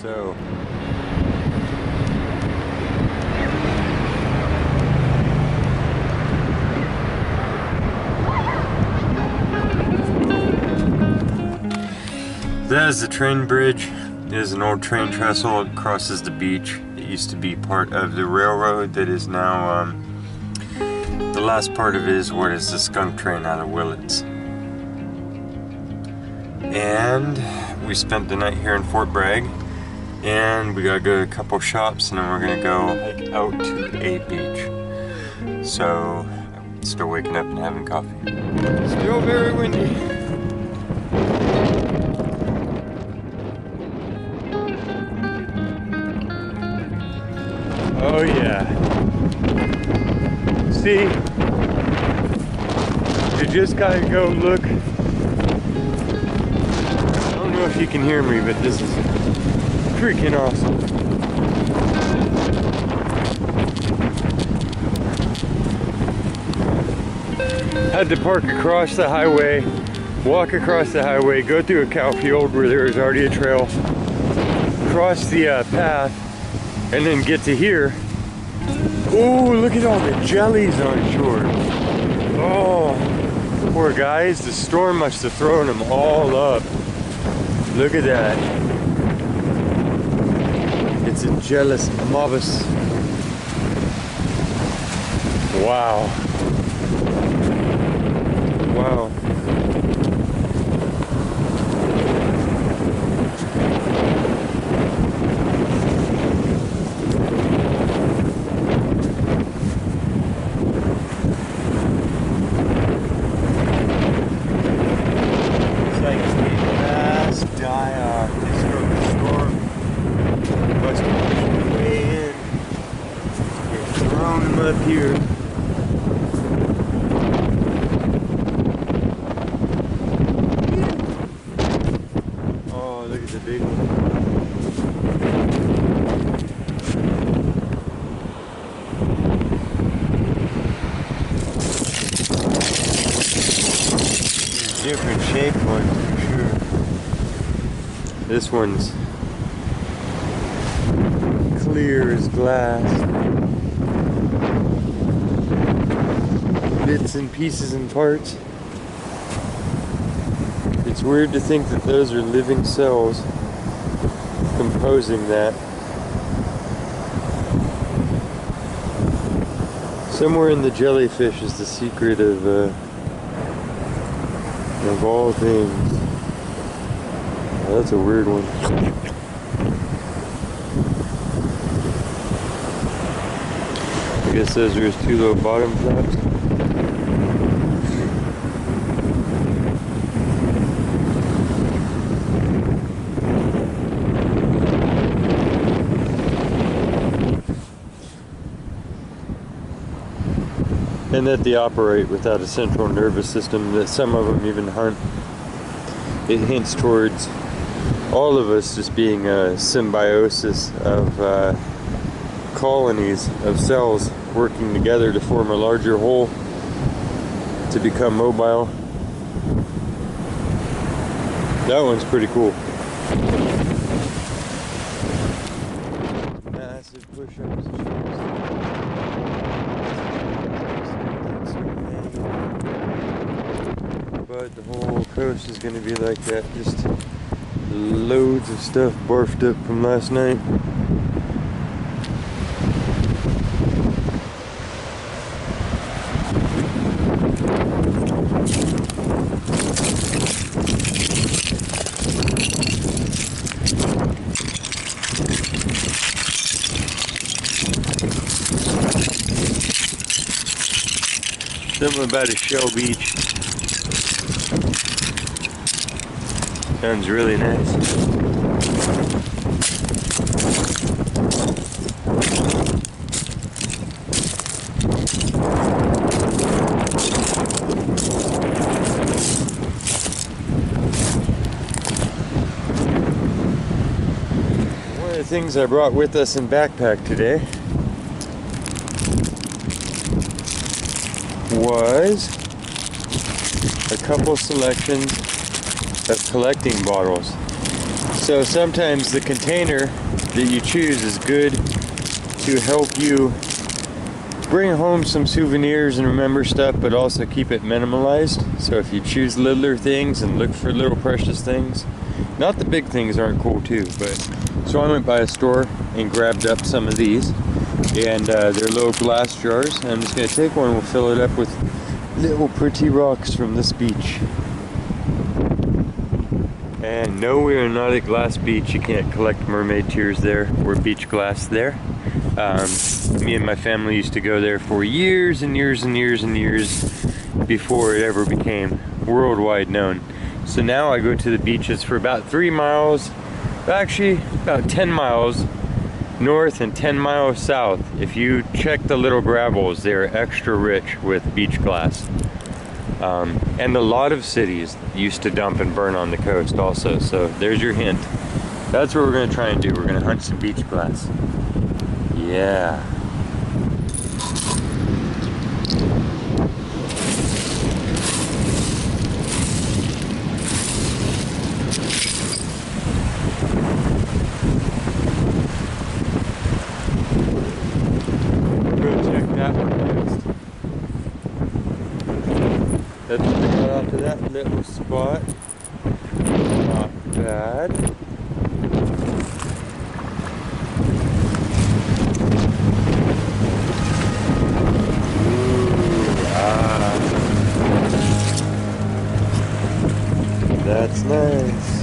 So that is the train bridge. It is an old train trestle. It crosses the beach. It used to be part of the railroad that is now, the last part of it is what is the skunk train out of Willits. And we spent the night here in Fort Bragg, and we gotta go to a couple shops, and then we're gonna go hike out to a beach. So, still waking up and having coffee. Still very windy. Oh yeah. See? You just gotta go look. I don't know if you can hear me, but this is freaking awesome. Had to park across the highway, walk across the highway, go through a cow field where there was already a trail, cross the path, and then get to here. Oh, look at all the jellies on shore. Oh, poor guys, the storm must have thrown them all up. Look at that. It's a jealous mobbus. Wow. Wow. Up here. Oh, look at the big one. Different shaped ones for sure. This one's clear as glass. Bits and pieces and parts. It's weird to think that those are living cells composing that. Somewhere in the jellyfish is the secret of all things. Oh, that's a weird one. I guess those are his two little bottom flaps. And that they operate without a central nervous system, that some of them even hunt. It hints towards all of us just being a symbiosis of colonies of cells working together to form a larger whole, to become mobile. That one's pretty cool. Massive push-ups. But the whole coast is going to be like that, just loads of stuff barfed up from last night. Something about a shell beach. Sounds really nice. One of the things I brought with us in backpack today was a couple selections of collecting bottles. So sometimes the container that you choose is good to help you bring home some souvenirs and remember stuff, but also keep it minimalized. So if you choose littler things and look for little precious things, not the big things aren't cool too, but so I went by a store and grabbed up some of these, and they're little glass jars. And I'm just gonna take one, we'll fill it up with little pretty rocks from this beach. And no, we are not at Glass Beach. You can't collect mermaid tears there. We're beach glass there. Me and my family used to go there for years and years and years and years before it ever became worldwide known. So now I go to the beaches for about 3 miles, actually about 10 miles north and 10 miles south. If you check the little gravels, they're extra rich with beach glass. And a lot of cities used to dump and burn on the coast also, so there's your hint. That's what we're going to try and do. We're going to hunt some beach glass. Yeah. Go check that one next. That's what we got off to that little spot. Not bad. That's nice.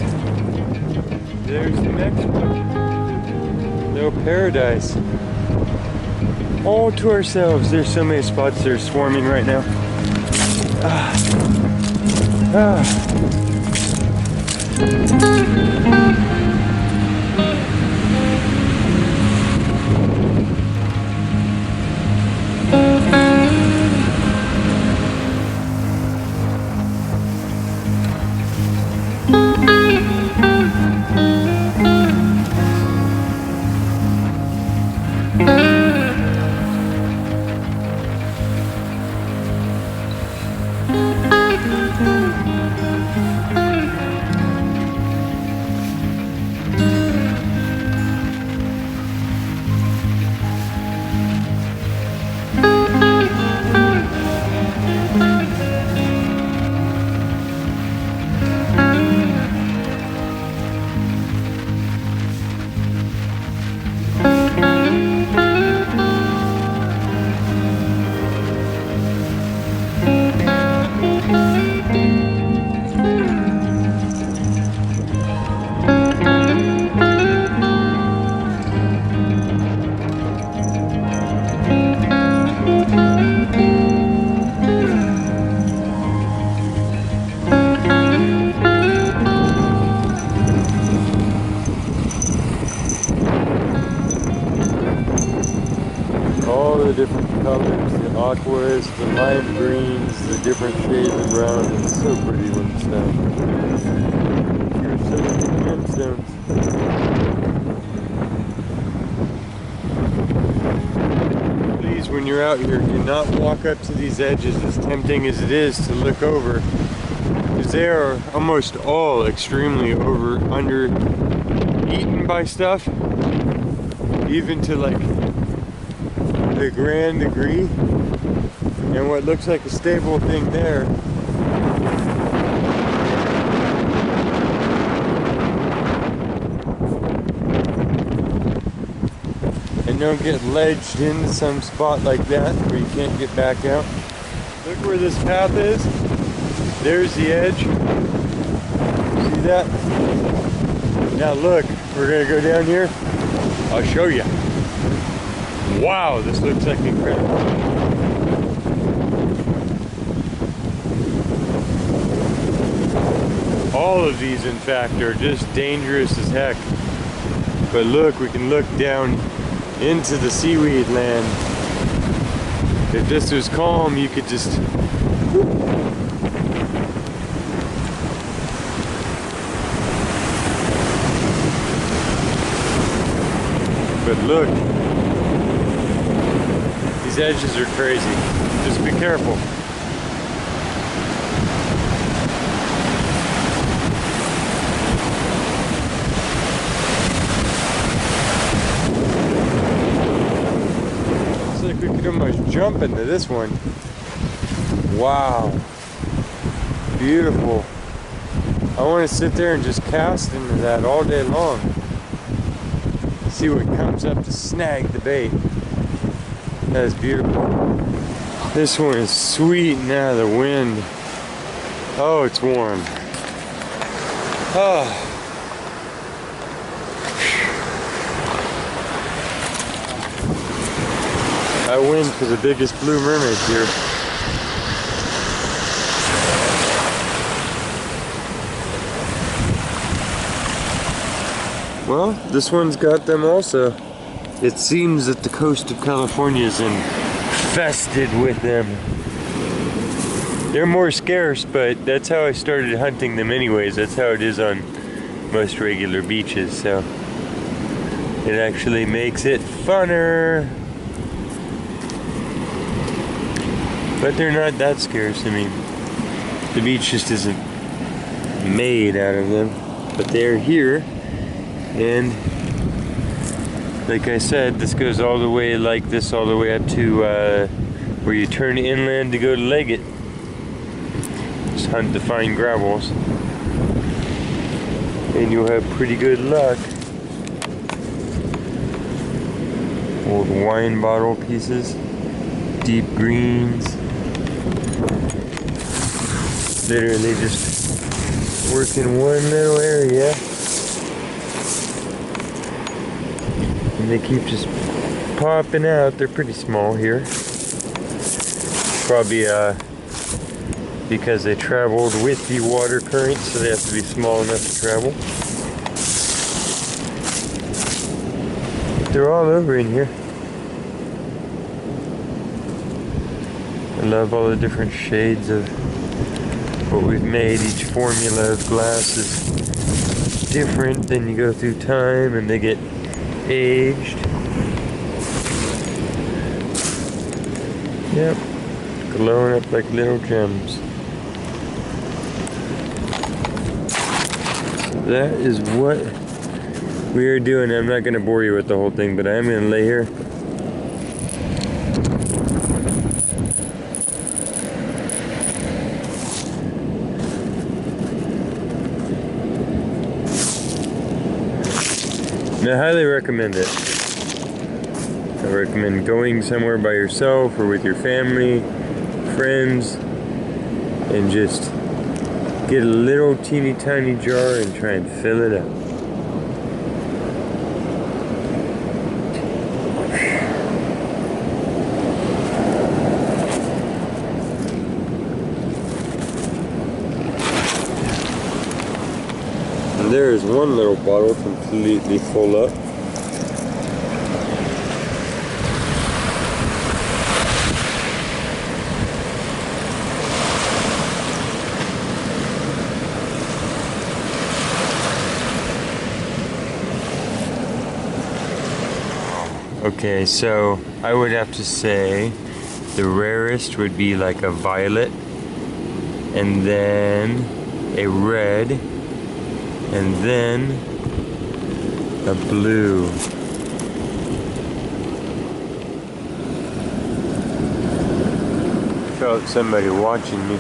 There's the next one. Little paradise. All to ourselves. There's so many spots that are swarming right now. Different colors, the aquas, the lime greens, the different shades of brown. It's so pretty when it's done. Here's some of the gemstones. Please, when you're out here, do not walk up to these edges, as tempting as it is to look over, because they are almost all extremely under eaten by stuff, even to like the grand degree. And what looks like a stable thing there and don't get ledged into some spot like that where you can't get back out. Look where this path is. There's the edge. See that? Now look, we're gonna go down here. I'll show you. Wow, this looks like incredible. All of these, in fact, are just dangerous as heck. But look, we can look down into the seaweed land. If this was calm, you could just... But look. These edges are crazy. Just be careful. jump into this one. Wow. Beautiful. I want to sit there and just cast into that all day long. See what comes up to snag the bait. That is beautiful. This one is sweet now, the wind. Oh, it's warm. Oh. I win for the biggest blue mermaid here. Well, this one's got them also. It seems that the coast of California is infested with them. They're more scarce, but that's how I started hunting them anyways. That's how it is on most regular beaches, so it actually makes it funner. But they're not that scarce. I mean, the beach just isn't made out of them, but they're here. And like I said, this goes all the way like this, all the way up to where you turn inland to go to Leggett. Just hunt the fine gravels, and you'll have pretty good luck. Old wine bottle pieces, deep greens. Literally just work in one little area. And they keep just popping out. They're pretty small here. Probably because they traveled with the water current, so they have to be small enough to travel. But they're all over in here. I love all the different shades of what we've made. Each formula of glass is different. Then you go through time and they get aged. Yep, glowing up like little gems. So that is what we are doing. I'm not going to bore you with the whole thing, but I am going to lay here. And I highly recommend it. I recommend going somewhere by yourself or with your family, friends, and just get a little teeny tiny jar and try and fill it up. And there is one little bottle completely full up. Okay, so I would have to say the rarest would be like a violet, and then a red, and then a blue. Felt somebody watching me.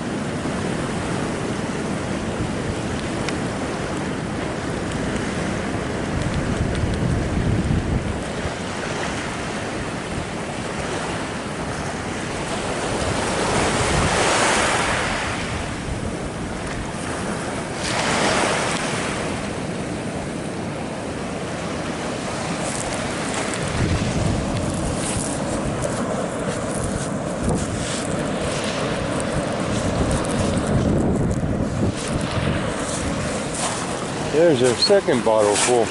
There's our second bottle full.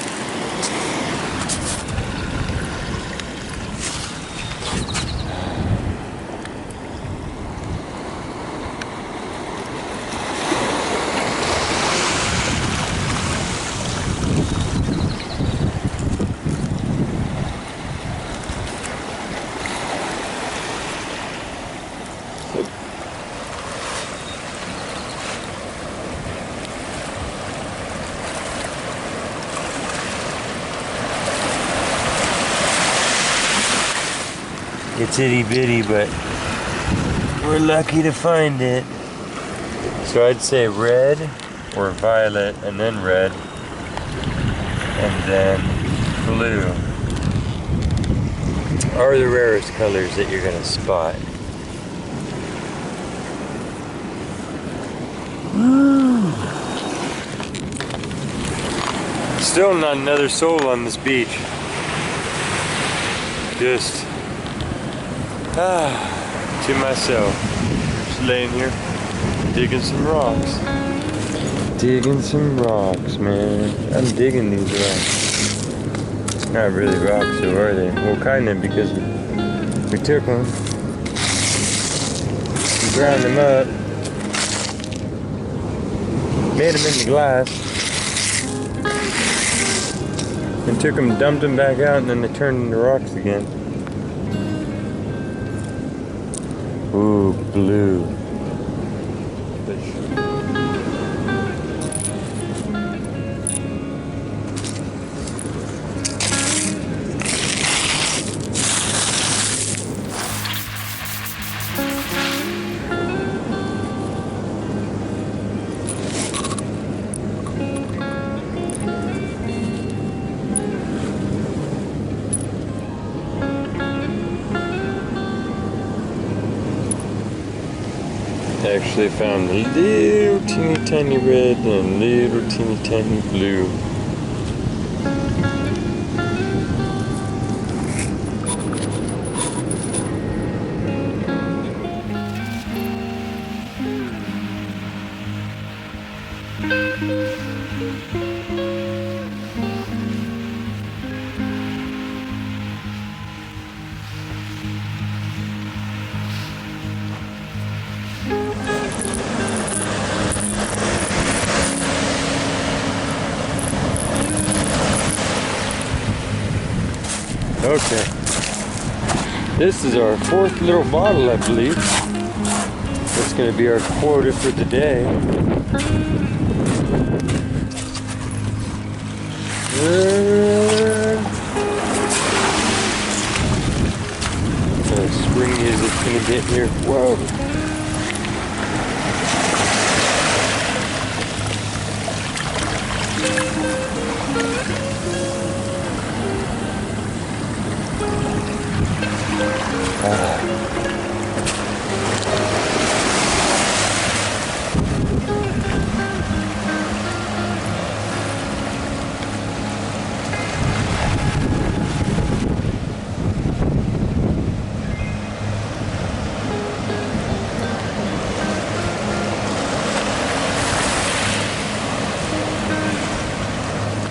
It's itty bitty, but we're lucky to find it. So I'd say red or violet, and then red, and then blue are the rarest colors that you're gonna spot. Still not another soul on this beach. Just to myself. Just laying here, digging some rocks. Digging some rocks, man. I'm digging these rocks. It's not really rocks, though, are they? Well, kind of, because we took them, we ground them up, made them into glass, and took them, dumped them back out, and then they turned into rocks again. Ooh, blue. I actually found a little teeny tiny red and a little teeny tiny blue. Okay, this is our fourth little bottle, I believe. That's going to be our quota for the day. As springy as it's going to get here. Whoa.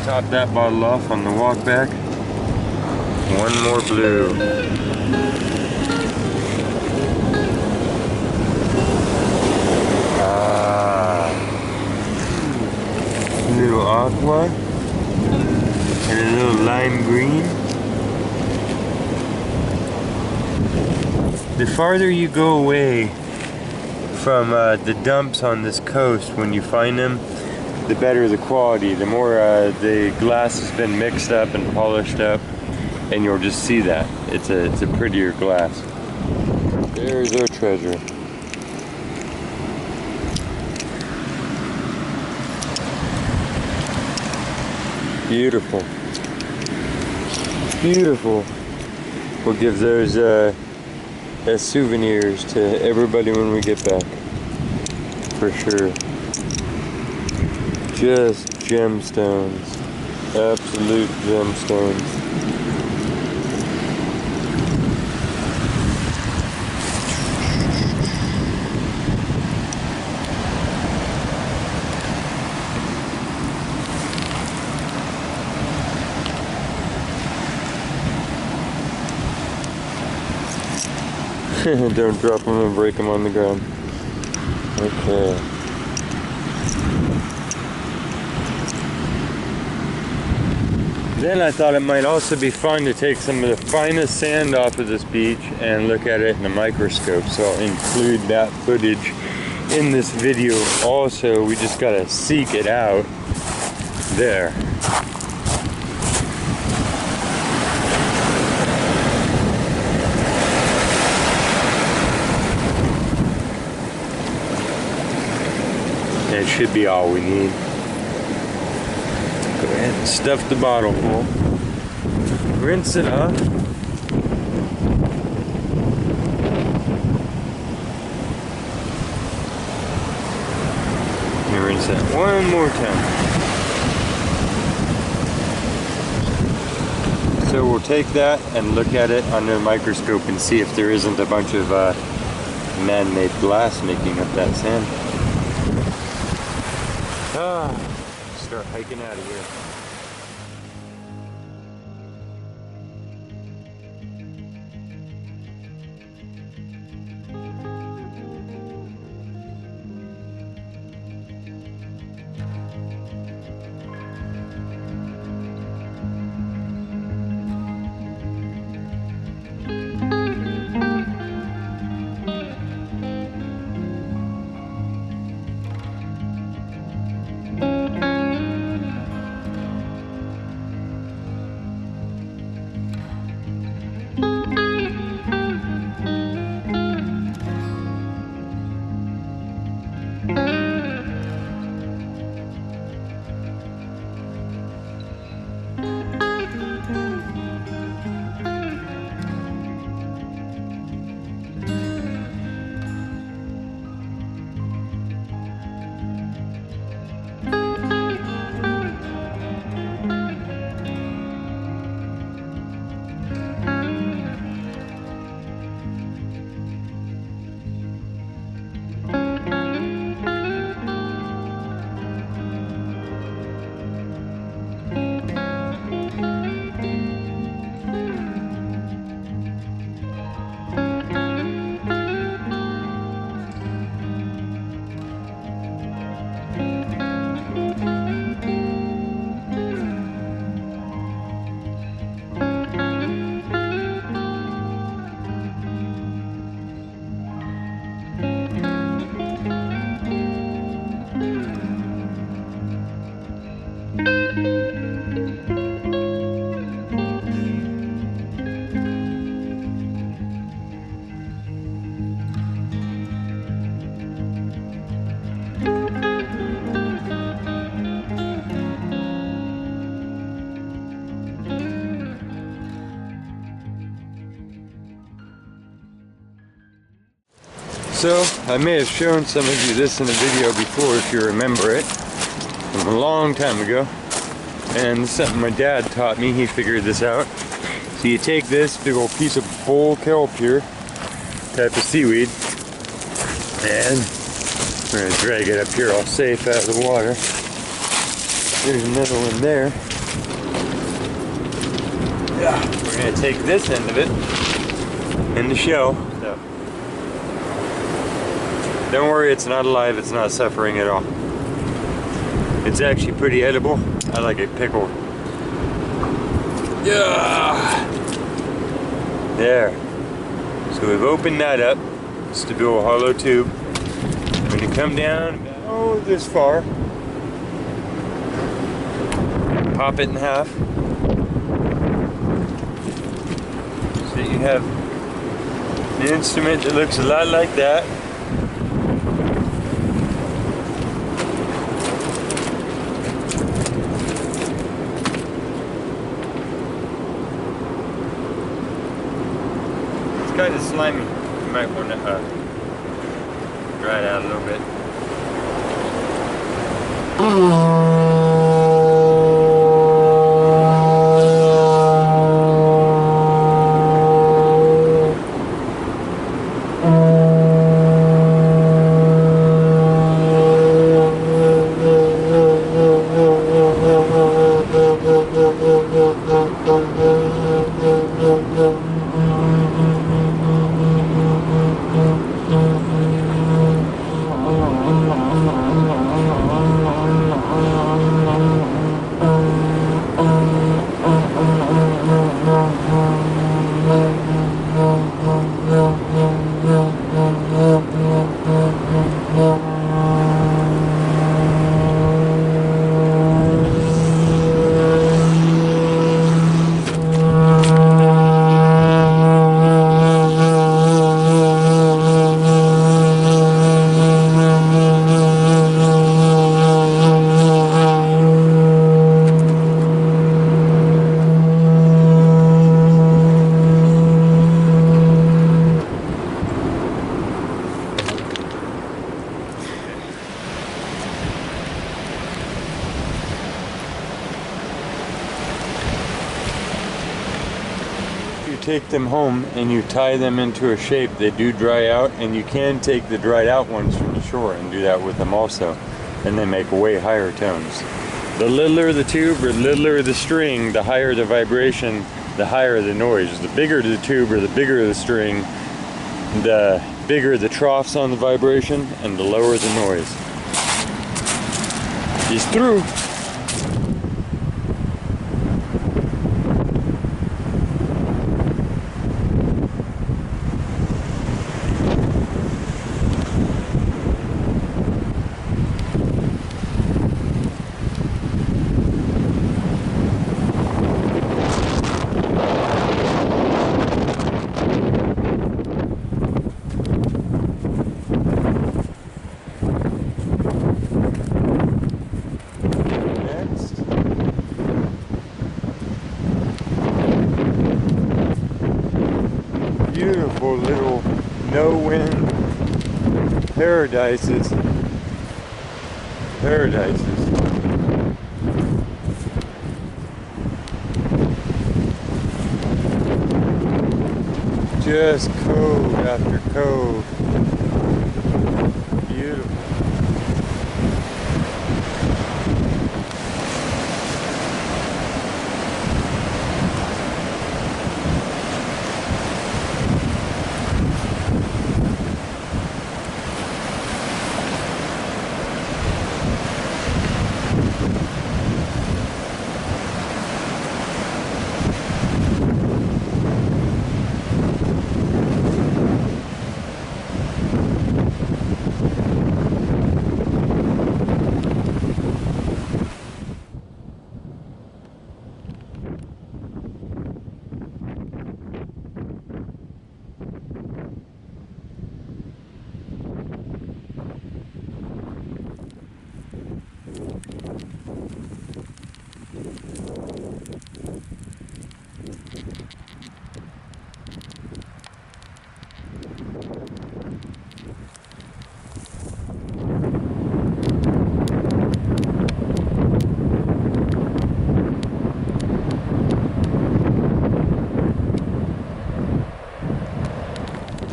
Top that bottle off on the walk back. One more blue. A little aqua and a little lime green. The farther you go away from the dumps on this coast, when you find them, the better the quality, the more the glass has been mixed up and polished up, and you'll just see that. It's a prettier glass. There's our treasure. Beautiful. Beautiful. We'll give those as souvenirs to everybody when we get back. For sure. Just gemstones. Absolute gemstones. Don't drop them and break them on the ground. Okay. Then I thought it might also be fun to take some of the finest sand off of this beach and look at it in a microscope. So I'll include that footage in this video also. We just gotta seek it out. There. That should be all we need. Go ahead and stuff the bottle full. Rinse it off. And rinse that one more time. So we'll take that and look at it under a microscope and see if there isn't a bunch of man-made glass making up that sand. Start hiking out of here. So, I may have shown some of you this in a video before if you remember it, from a long time ago. And this is something my dad taught me, he figured this out. So you take this big old piece of bull kelp here, type of seaweed, and we're going to drag it up here all safe out of the water. There's another one there. Yeah, we're going to take this end of it in the shell. So, don't worry, it's not alive, it's not suffering at all. It's actually pretty edible. I like it pickled. Yeah. There. So we've opened that up. Just to do a hollow tube. When you come down, oh, this far, pop it in half. So you have an instrument that looks a lot like that. Kind of slimy. You might want to dry it out a little bit. take them home and you tie them into a shape, they do dry out, and you can take the dried out ones from the shore and do that with them also, and they make way higher tones. The littler the tube or littler the string, the higher the vibration, the higher the noise. The bigger the tube or the bigger the string, the bigger the troughs on the vibration and the lower the noise. He's through. Beautiful little no-wind paradises. Just cove after cove. Beautiful.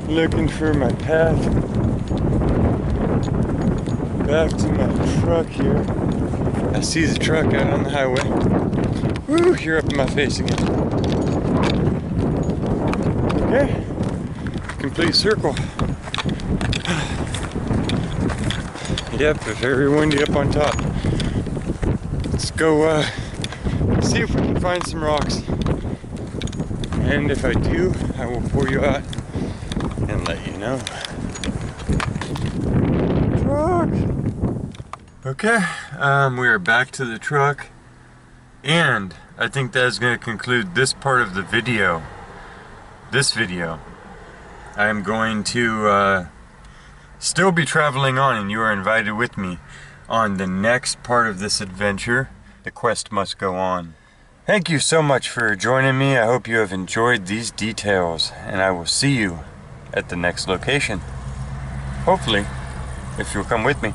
Looking for my path back to my truck here. I see the truck out on the highway. Woo, you're up in my face again. Okay, complete circle. Yep, very windy up on top. Let's go see if we can find some rocks. And if I do, I will pour you out and let you know. Truck! Okay, we are back to the truck, and I think that is going to conclude this part of the video. This video. I am going to still be traveling on, and you are invited with me on the next part of this adventure. The quest must go on. Thank you so much for joining me. I hope you have enjoyed these details, and I will see you at the next location. Hopefully, if you'll come with me.